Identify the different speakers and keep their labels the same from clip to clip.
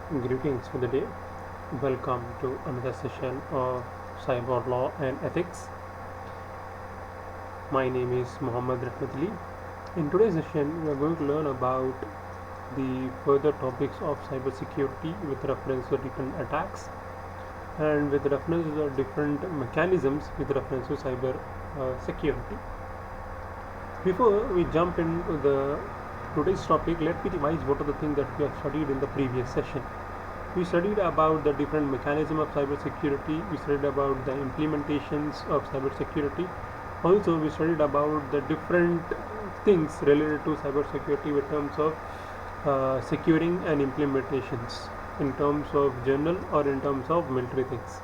Speaker 1: Greetings for the day. Welcome to another session of Cyber Law and Ethics. My name is Mohammed. In today's session, we are going to learn about the further topics of cybersecurity with reference to different attacks and with reference to the different mechanisms with reference to cyber security. Before we jump into the today's topic, let me revise what are the things that we have studied in the previous session. We studied about the different mechanism of cybersecurity. We studied about the implementations of cybersecurity. Also, we studied about the different things related to cybersecurity in terms of securing and implementations, in terms of general or in terms of military things.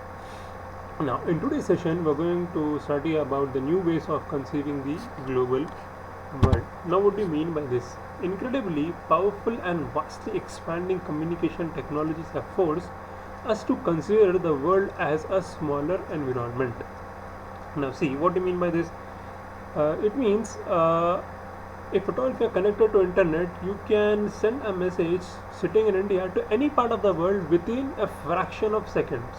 Speaker 1: Now, in today's session, we're going to study about the new ways of conceiving the global world. Now, what do you mean by this? Incredibly powerful and vastly expanding communication technologies have forced us to consider the world as a smaller environment. Now, see, what do you mean by this? It means if at all if you are connected to internet, you can send a message sitting in India to any part of the world within a fraction of seconds.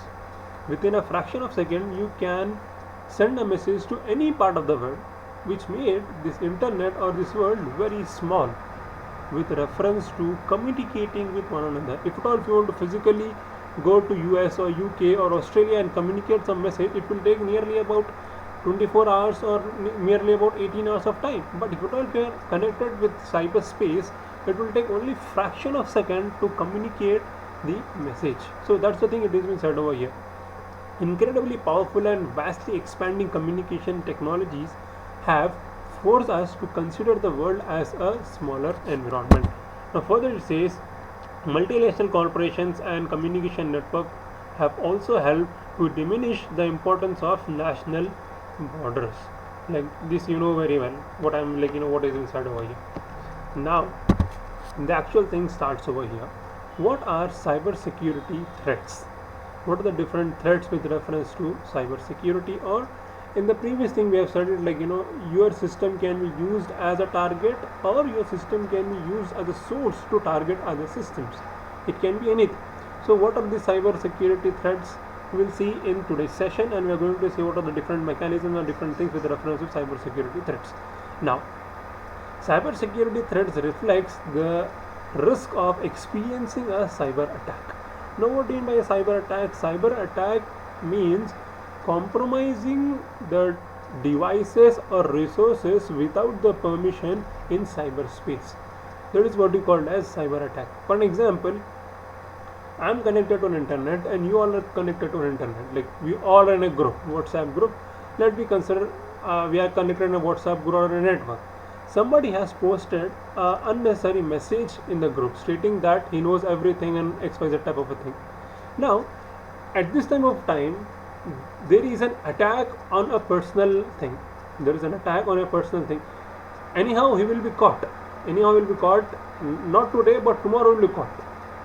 Speaker 1: Within a fraction of second, you can send a message to any part of the world, which made this internet or this world very small with reference to communicating with one another. If at all if you want to physically go to US or UK or Australia and communicate some message, it will take nearly about 24 hours or merely about 18 hours of time. But if at all if you are connected with cyberspace, it will take only fraction of second to communicate the message. So that's the thing it is being said over here. Incredibly powerful and vastly expanding communication technologies have forced us to consider the world as a smaller environment. Now further it says, multinational corporations and communication networks have also helped to diminish the importance of national borders. Like this you know very well what I'm what is inside over here. Now the actual thing starts over here. What are cybersecurity threats? What are the different threats with reference to cybersecurity? Or in the previous thing we have studied, your system can be used as a target or your system can be used as a source to target other systems. It can be anything. So what are the cyber security threats? We'll see in today's session, and we are going to see what are the different mechanisms and different things with reference to cyber security threats. Now, cyber security threats reflects the risk of experiencing a cyber attack. Now what do you mean by a cyber attack? Cyber attack means compromising the devices or resources without the permission in cyberspace. That is what we call as cyber attack. For example, I am connected to an internet and you all are connected to an internet. Like we all are in a group, WhatsApp group. Let me consider we are connected in a WhatsApp group or a network. Somebody has posted an unnecessary message in the group stating that he knows everything and XYZ type of a thing. Now, at this time of time, there is an attack on a personal thing. There is an attack on a personal thing. Anyhow, he will be caught. Anyhow, he will be caught. Not today, but tomorrow will be caught.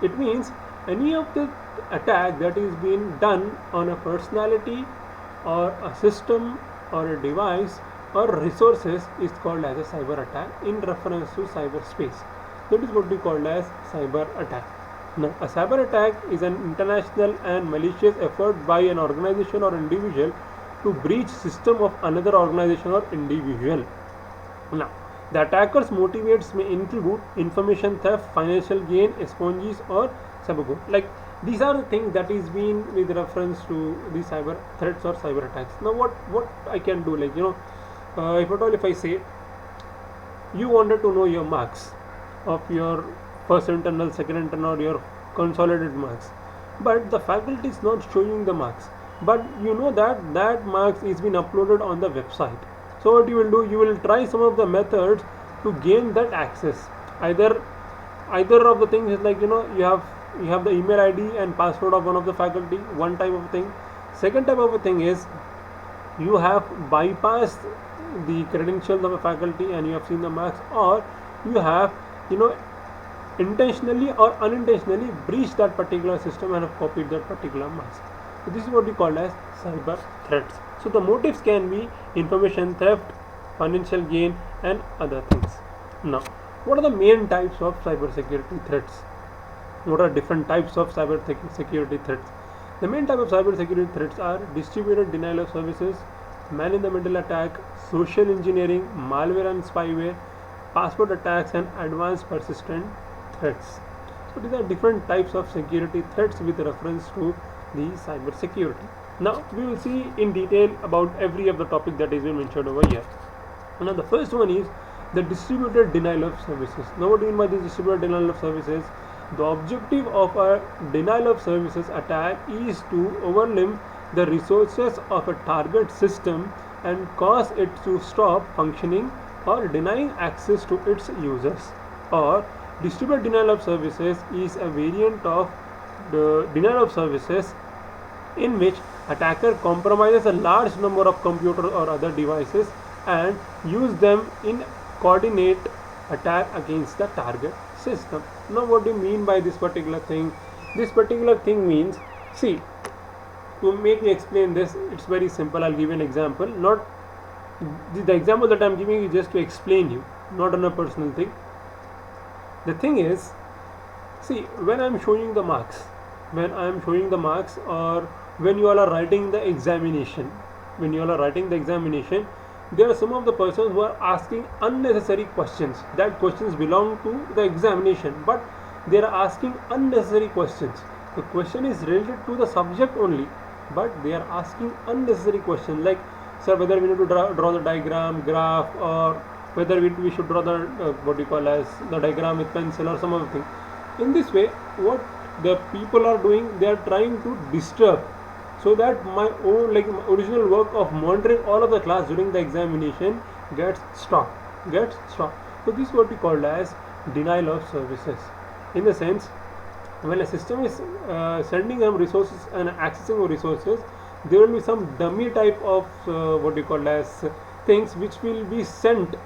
Speaker 1: It means any of the attack that is being done on a personality or a system or a device or resources is called as a cyber attack in reference to cyberspace. That is what we call as cyber attack. Now, a cyber attack is an international and malicious effort by an organization or individual to breach system of another organization or individual. Now, the attacker's motivates may include information theft, financial gain, espionage, or sabotage. Like these are the things that is being with reference to the cyber threats or cyber attacks. Now, what I can do, if at all if I say you wanted to know your marks of your first internal, second internal, or your consolidated marks, but the faculty is not showing the marks, but you know that marks is been uploaded on the website. So what you will do, you will try some of the methods to gain that access. Either of the things is you have the email ID and password of one of the faculty, one type of thing. Second type of a thing is you have bypassed the credentials of a faculty and you have seen the marks, or you have intentionally or unintentionally breached that particular system and have copied that particular marks. So this is what we call as cyber threats. So the motives can be information theft, financial gain, and other things. Now, what are the main types of cybersecurity threats? What are different types of cyber security threats? The main type of cyber security threats are distributed denial of services, man-in-the-middle attack, social engineering, malware and spyware, password attacks, and advanced persistent threats. So these are different types of security threats with reference to the cyber security. Now we will see in detail about every of the topic that is been mentioned over here. Now the first one is the distributed denial of services. Now what do you mean by this distributed denial of services? The objective of a denial of services attack is to overwhelm the resources of a target system and cause it to stop functioning or denying access to its users. Or distributed denial of services is a variant of the denial of services in which attacker compromises a large number of computers or other devices and use them in coordinate attack against the target system. Now what do you mean by this particular thing? This particular thing means, see, to make me explain this, it's very simple. I'll give you an example. Not the example that I'm giving you just to explain you, not on a personal thing. The thing is, see, when I'm showing the marks, or when you all are writing the examination, there are some of the persons who are asking unnecessary questions. That questions belong to the examination, but they are asking unnecessary questions. The question is related to the subject only, but they are asking unnecessary questions like, sir, whether we need to draw the diagram, graph, or whether we should draw the the diagram with pencil or some other thing. In this way, what the people are doing, they are trying to disturb, so that my own my original work of monitoring all of the class during the examination gets stopped. So this is what we call as denial of services. In the sense, when a system is sending them resources and accessing resources, there will be some dummy type of things which will be sent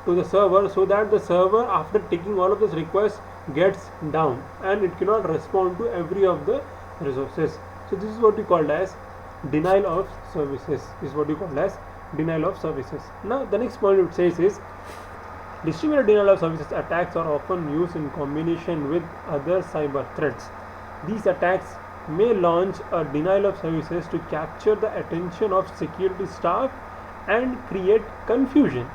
Speaker 1: to the server, so that the server, after taking all of those requests, gets down and it cannot respond to every of the resources. So this is what we call as denial of services. Now the next point it says is distributed denial of services attacks are often used in combination with other cyber threats. These attacks may launch a denial of services to capture the attention of security staff and create confusion,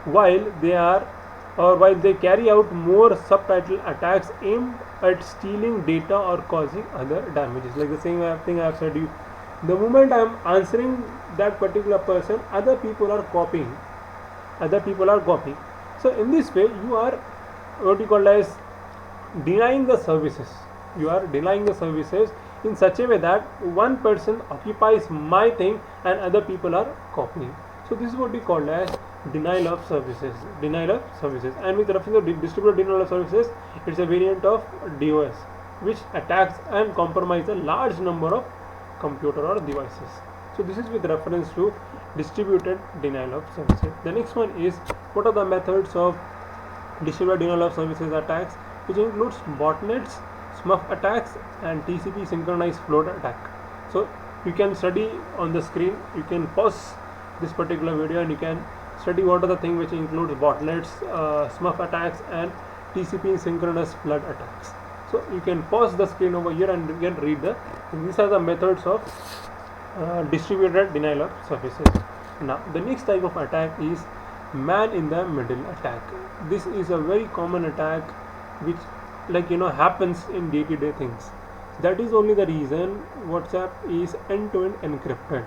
Speaker 1: while they carry out more subtitle attacks aimed at stealing data or causing other damages. Like the same thing I have said you. The moment I am answering that particular person, other people are copying. So in this way, you are denying the services. In such a way that one person occupies my thing and other people are copying. So this is what we call as denial of services. And with reference to distributed denial of services, it's a variant of DDoS, which attacks and compromises a large number of computer or devices. So this is with reference to distributed denial of services. The next one is, what are the methods of distributed denial of services attacks, which includes botnets, smurf attacks, and TCP synchronized float attack. So you can study on the screen. You can pause this particular video and you can study what are the things which includes botnets, smurf attacks, and TCP synchronous flood attacks. So you can pause the screen over here and you can read these are the methods of distributed denial of services. Now the next type of attack is man-in-the-middle attack. This is a very common attack which happens in day-to-day things. That is only the reason WhatsApp is end-to-end encrypted.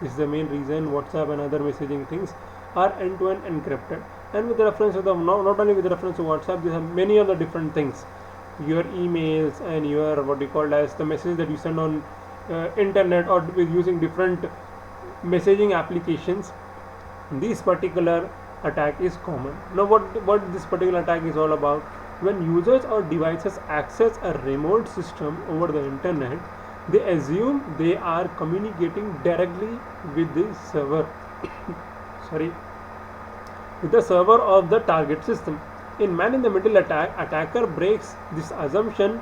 Speaker 1: This is the main reason WhatsApp and other messaging things are end-to-end encrypted. And with reference to not only with reference to WhatsApp, there are many other different things. Your emails and your the message that you send on internet or with using different messaging applications. This particular attack is common. Now what this particular attack is all about? When users or devices access a remote system over the internet, they assume they are communicating directly with the server with the server of the target system. In man-in-the-middle attack, attacker breaks this assumption,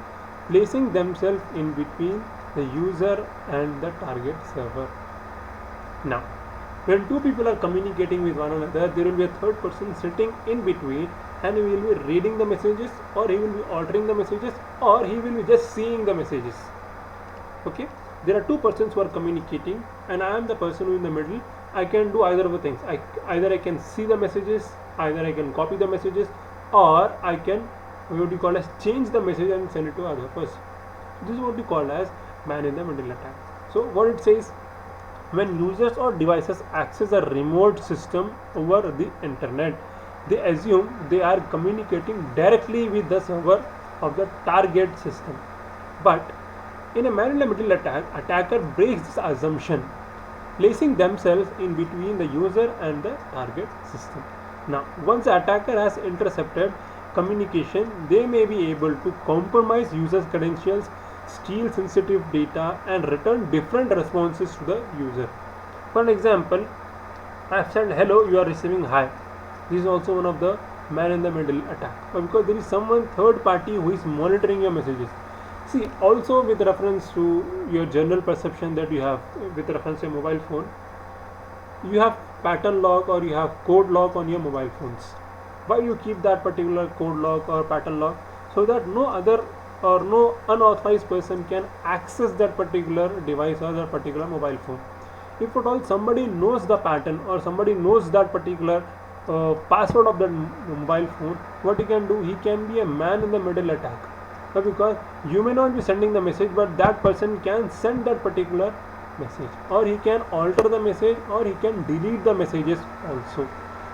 Speaker 1: placing themselves in between the user and the target server. Now when two people are communicating with one another, there will be a third person sitting in between and he will be reading the messages, or he will be altering the messages, or he will be just seeing the messages. Okay, there are two persons who are communicating, and I am the person who is in the middle. I can do either of the things. Either I can see the messages, either I can copy the messages, or I can what you call as change the message and send it to other person. This is what you call as man in the middle attack. So what it says, when users or devices access a remote system over the internet, they assume they are communicating directly with the server of the target system. But in a man in the middle attack, attacker breaks this assumption, placing themselves in between the user and the target system. Now, once the attacker has intercepted communication, they may be able to compromise users' credentials, steal sensitive data, and return different responses to the user. For an example, I have said hello, you are receiving hi. This is also one of the man in the middle attack, because there is someone third party who is monitoring your messages. See, also with reference to your general perception that you have with reference to your mobile phone, you have pattern lock or you have code lock on your mobile phones. Why you keep that particular code lock or pattern lock? So that no other or no unauthorized person can access that particular device or that particular mobile phone. If at all somebody knows the pattern or somebody knows that particular password of that mobile phone, what he can do, he can be a man in the middle attack. Because you may not be sending the message, but that person can send that particular message, or he can alter the message, or he can delete the messages also.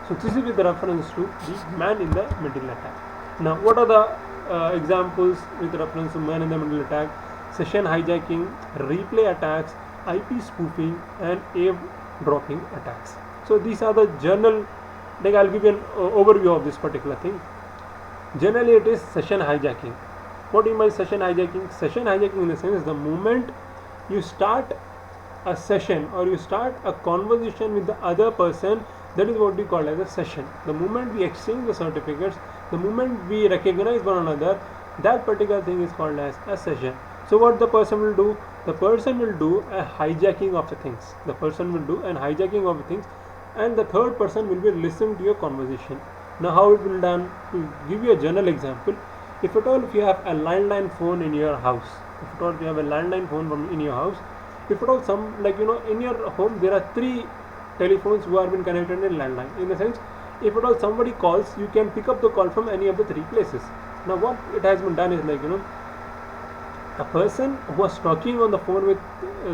Speaker 1: So this is with reference to the man in the middle attack. Now what are the examples with reference to man in the middle attack? Session hijacking, replay attacks, IP spoofing, and airdropping attacks. So these are the general, like I'll give you an overview of this particular thing. Generally it is session hijacking. What do you mean by session hijacking? Session hijacking in the sense, the moment you start a session or you start a conversation with the other person, that is what we call as a session. The moment we exchange the certificates, the moment we recognize one another, that particular thing is called as a session. So what the person will do? The person will do a hijacking of the things. The person will do an hijacking of the things, and the third person will be listening to your conversation. Now how it will be done? To give you a general example, if at all if you have a landline phone in your house, if at all you have a landline phone in your house, if at all some, like in your home there are 3 telephones who have been connected in landline. In the sense, if at all somebody calls, you can pick up the call from any of the 3 places. Now what it has been done is, like a person who was talking on the phone with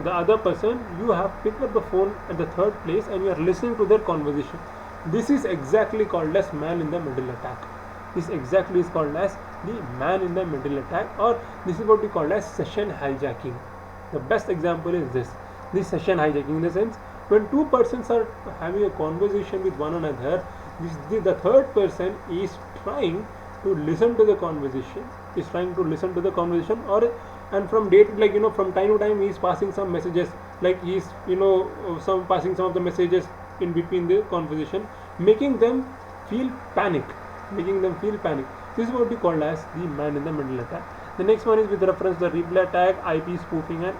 Speaker 1: the other person, you have picked up the phone at the 3rd place and you are listening to their conversation. This is exactly called as man in the middle attack. This exactly is called as the man in the middle attack, or this is what we call as session hijacking. The best example is this session hijacking, in the sense, when 2 persons are having a conversation with one another, the third person is trying to listen to the conversation, or and from day to, like from time to time he is passing some messages, like he is passing some of the messages in between the conversation, making them feel panic. This is what we call as the man in the middle attack. The next one is with reference to the replay attack, IP spoofing, and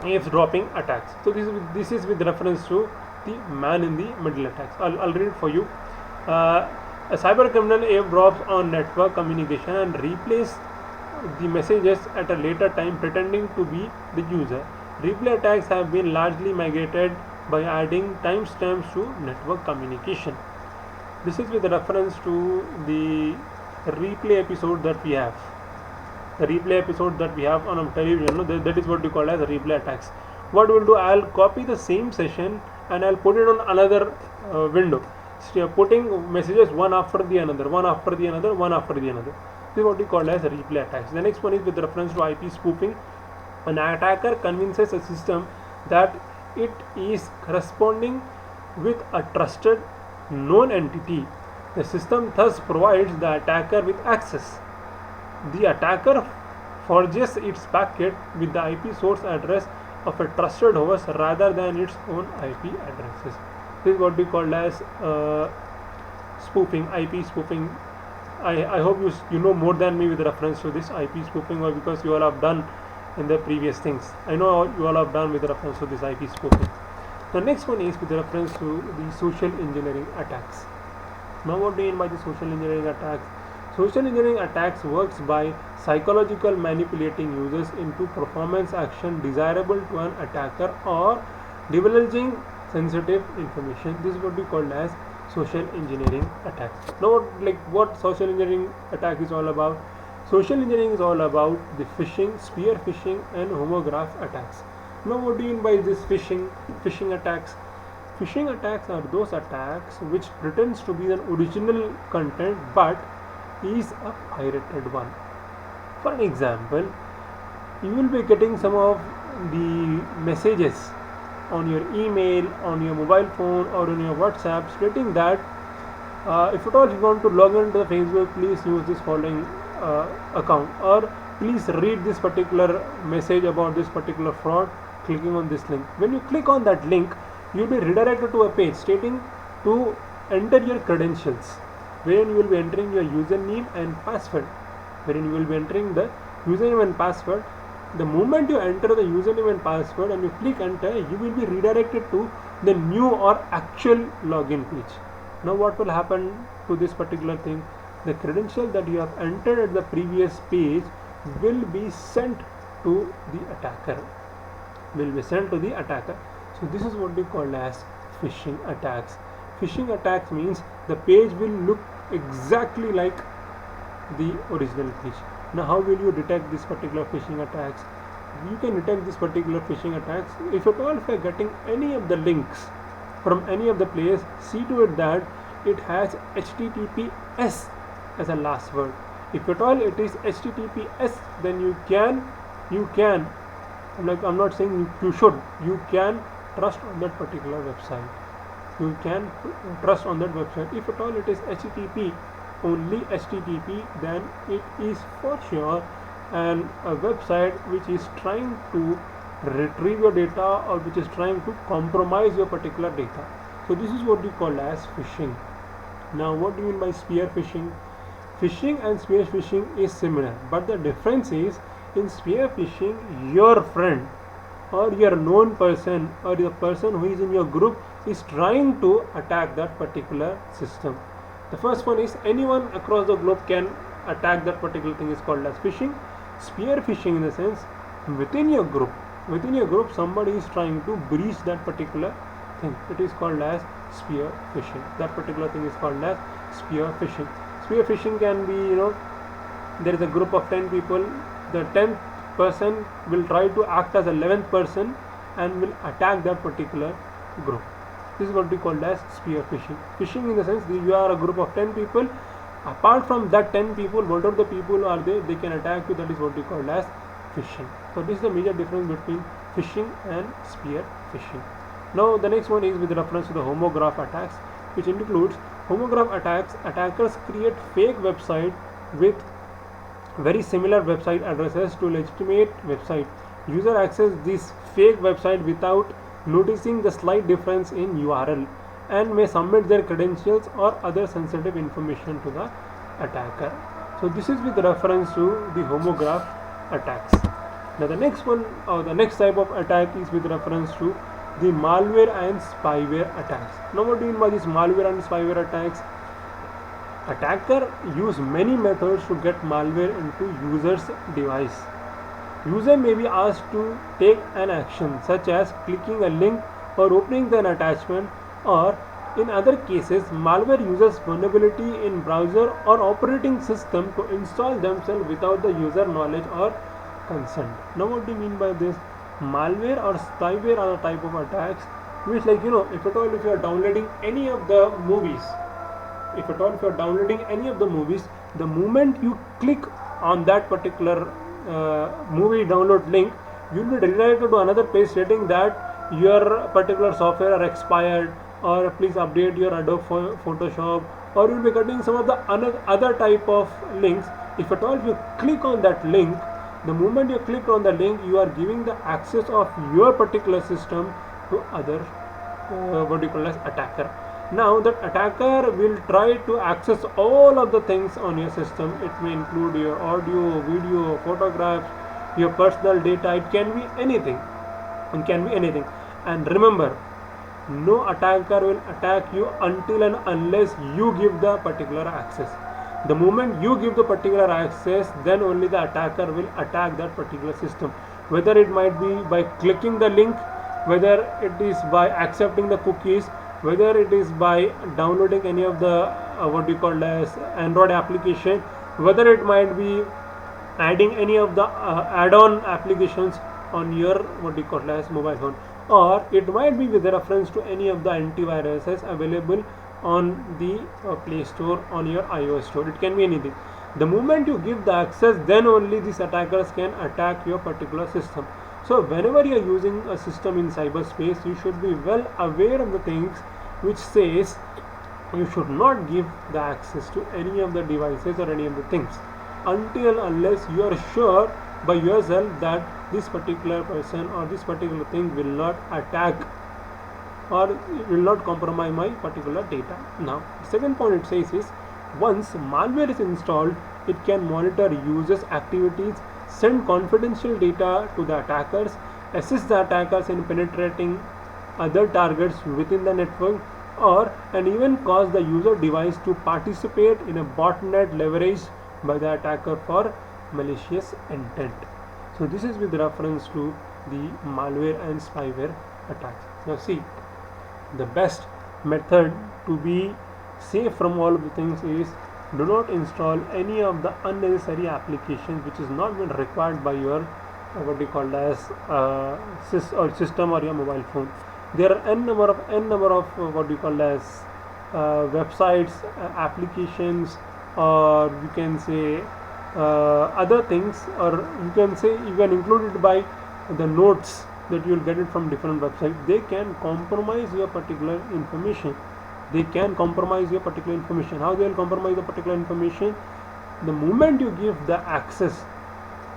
Speaker 1: eavesdropping attacks. So this is with reference to the man in the middle attacks. I'll read it for you. A cyber criminal eavesdrops on network communication and replays the messages at a later time, pretending to be the user. Replay attacks have been largely migrated by adding timestamps to network communication. This is with reference to the replay episode that we have. The replay episode that we have on television, that is what we call as replay attacks. What we'll do, I'll copy the same session and I'll put it on another window, putting messages one after the another. This is what we call as replay attacks. The next one is with reference to IP spoofing. An attacker convinces a system that it is corresponding with a trusted known entity. The system thus provides the attacker with access. The attacker forges its packet with the IP source address of a trusted host rather than its own IP addresses. This is what we call as spoofing, IP spoofing. I hope you know more than me with reference to this IP spoofing, or because you all have done in the previous things. I know you all have done with reference to this IP spoofing. The next one is with reference to the social engineering attacks. Now what do you mean by the social engineering attacks? Social engineering attacks works by psychological manipulating users into performance action desirable to an attacker or divulging sensitive information. This is what we call as social engineering attacks. Now what social engineering attack is all about? Social engineering is all about the phishing, spear phishing and homograph attacks. Now what do you mean by this phishing attacks? Phishing attacks are those attacks which pretends to be an original content but is a pirated one. For an example, you will be getting some of the messages on your email, on your mobile phone or on your WhatsApp stating that if at all you want to log into the Facebook, please use this following account, or please read this particular message about this particular fraud clicking on this link. When you click on that link, you will be redirected to a page stating to enter your credentials, wherein you will be entering your username and password. The moment you enter the username and password and you click enter, you will be redirected to the new or actual login page. Now what will happen to this particular thing? The credential that you have entered at the previous page will be sent to the attacker. So this is what we call as phishing attacks. Phishing attacks means the page will look exactly like the original page. Now how will you detect this particular phishing attacks? You can detect this particular phishing attacks if at all if you are getting any of the links from any of the players, see to it that it has HTTPS as a last word. If at all it is HTTPS, then you can I'm not saying you should, you can trust on that particular website. You can trust on that website. If at all it is HTTP, only HTTP, then it is for sure and a website which is trying to retrieve your data or which is trying to compromise your particular data. So this is what we call as phishing. Now what do you mean by spear phishing? Phishing and spear phishing is similar, but the difference is in spear phishing, your friend or your known person or the person who is in your group is trying to attack that particular system. The first one is anyone across the globe can attack that particular thing, is called as phishing. Spear phishing in the sense within your group somebody is trying to breach that particular thing. It is called as spear phishing. That particular thing is called as spear phishing. Spear phishing can be, there is a group of 10 people, the 10th person will try to act as 11th person and will attack that particular group. This is what we call as spear phishing. Phishing in the sense that you are a group of 10 people, apart from that 10 people, whatever the people are there, they can attack you. That is what we call as phishing. So this is the major difference between phishing and spear phishing. Now the next one is with reference to the homograph attacks, which includes homograph attacks. Attackers create fake website with very similar website addresses to legitimate website. User access this fake website without noticing the slight difference in URL and may submit their credentials or other sensitive information to the attacker. So this is with reference to the homograph attacks. Now the next one, or the next type of attack, is with reference to the malware and spyware attacks. Now what do you mean by this malware and spyware attacks? Attacker use many methods to get malware into user's device. User may be asked to take an action such as clicking a link or opening an attachment, or in other cases malware uses vulnerability in browser or operating system to install themselves without the user knowledge or consent. Now what do you mean by this? Malware or spyware are a type of attacks which, if at all if you are downloading any of the movies, the moment you click on that particular movie download link, you will be redirected to another page stating that your particular software are expired, or please update your Adobe Photoshop, or you will be getting some of the other type of links. If at all you click on that link, the moment you click on the link, you are giving the access of your particular system to other attacker. Now that attacker will try to access all of the things on your system. It may include your audio, video, photographs, your personal data. It can be anything. And remember, no attacker will attack you until and unless you give the particular access. The moment you give the particular access, then only the attacker will attack that particular system, whether it might be by clicking the link, whether it is by accepting the cookies, whether it is by downloading any of the what we call as Android application, whether it might be adding any of the add-on applications on your what we call as mobile phone, or it might be with reference to any of the antiviruses available on the Play Store, on your iOS store. It can be anything. The moment you give the access, then only these attackers can attack your particular system. So whenever you are using a system in cyberspace, you should be well aware of the things which says you should not give the access to any of the devices or any of the things until unless you are sure by yourself that this particular person or this particular thing will not attack or will not compromise my particular data. Now, second point it says is, once malware is installed, it can monitor users' activities, send confidential data to the attackers, assist the attackers in penetrating other targets within the network, and even cause the user device to participate in a botnet leveraged by the attacker for malicious intent. So this is with reference to the malware and spyware attacks. Now see, the best method to be safe from all of the things is, do not install any of the unnecessary applications which is not been required by your what we call as system or your mobile phone. There are n number of what we call as websites, applications, or you can say other things, or you can say you can include it by the notes that you will get it from different websites. They can compromise your particular information. How they will compromise the particular information? The moment you give the access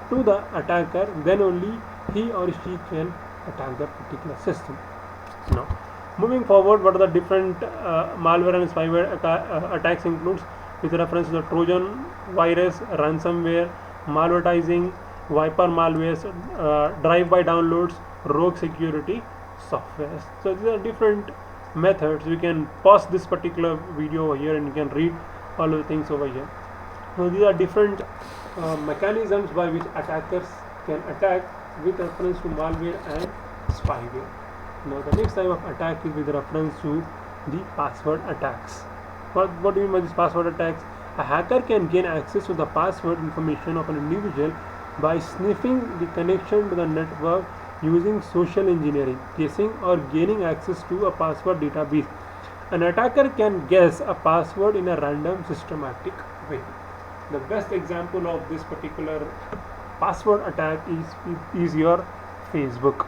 Speaker 1: to the attacker, then only he or she can attack that particular system. Now, moving forward, what are the different malware and spyware attacks includes with reference to the Trojan virus, ransomware, malvertising, wiper malwares, drive-by downloads, rogue security software. So these are different methods. You can pause this particular video over here and you can read all of the things over here. So these are different mechanisms by which attackers can attack with reference to malware and spyware. Now the next type of attack is with reference to the password attacks. What do you mean by these password attacks? A hacker can gain access to the password information of an individual by sniffing the connection to the network using social engineering, guessing or gaining access to a password database. An attacker can guess a password in a random systematic way. The best example of this particular password attack is your Facebook.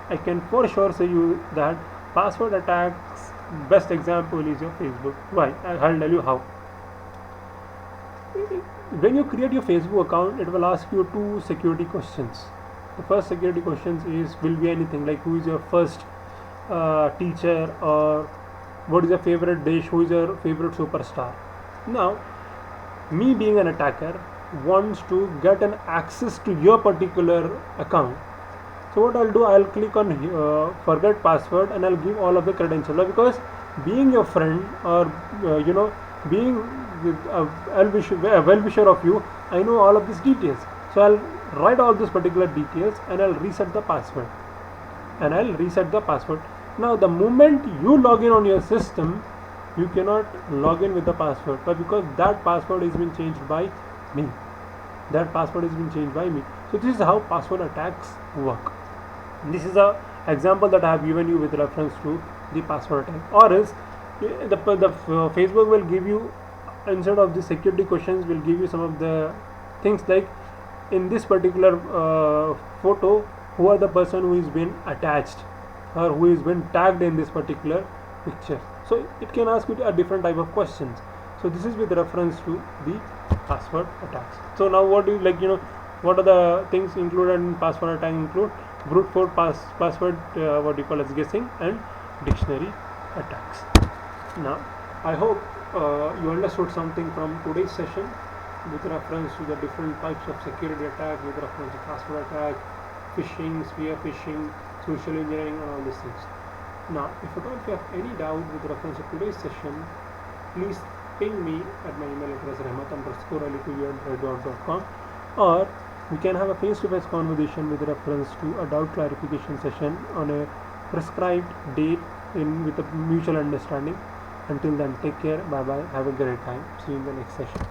Speaker 1: I can for sure say you that password attacks best example is your Facebook. Why? I'll tell you how. When you create your Facebook account, it will ask you two security questions. The first security question will be anything like, who is your first teacher, or what is your favorite dish, who is your favorite superstar. Now, me being an attacker wants to get an access to your particular account. So what I'll do, I'll click on forget password and I'll give all of the credentials, because being your friend or being a well-wisher of you, I know all of these details. So I'll write all these particular details and I'll reset the password. Now the moment you log in on your system, you cannot log in with the password, but because that password has been changed by me. So this is how password attacks work. This is a example that I have given you with reference to the password attack. Or else the Facebook will give you, instead of the security questions, will give you some of the things like, in this particular photo, who are the person who is been attached or who is been tagged in this particular picture. So it can ask you a different type of questions. So this is with reference to the password attacks. So now what do you what are the things included in password attack? Include brute force password, guessing, and dictionary attacks. Now I hope you understood something from today's session with reference to the different types of security attack, with reference to password attack, phishing, spear phishing, social engineering, and all these things. Now, if at all if you have any doubt with reference to today's session, please ping me at my email address rahmat_ali@redot.com, or we can have a face-to-face conversation with reference to a doubt clarification session on a prescribed date with a mutual understanding. Until then, take care, bye bye, have a great time, see you in the next session.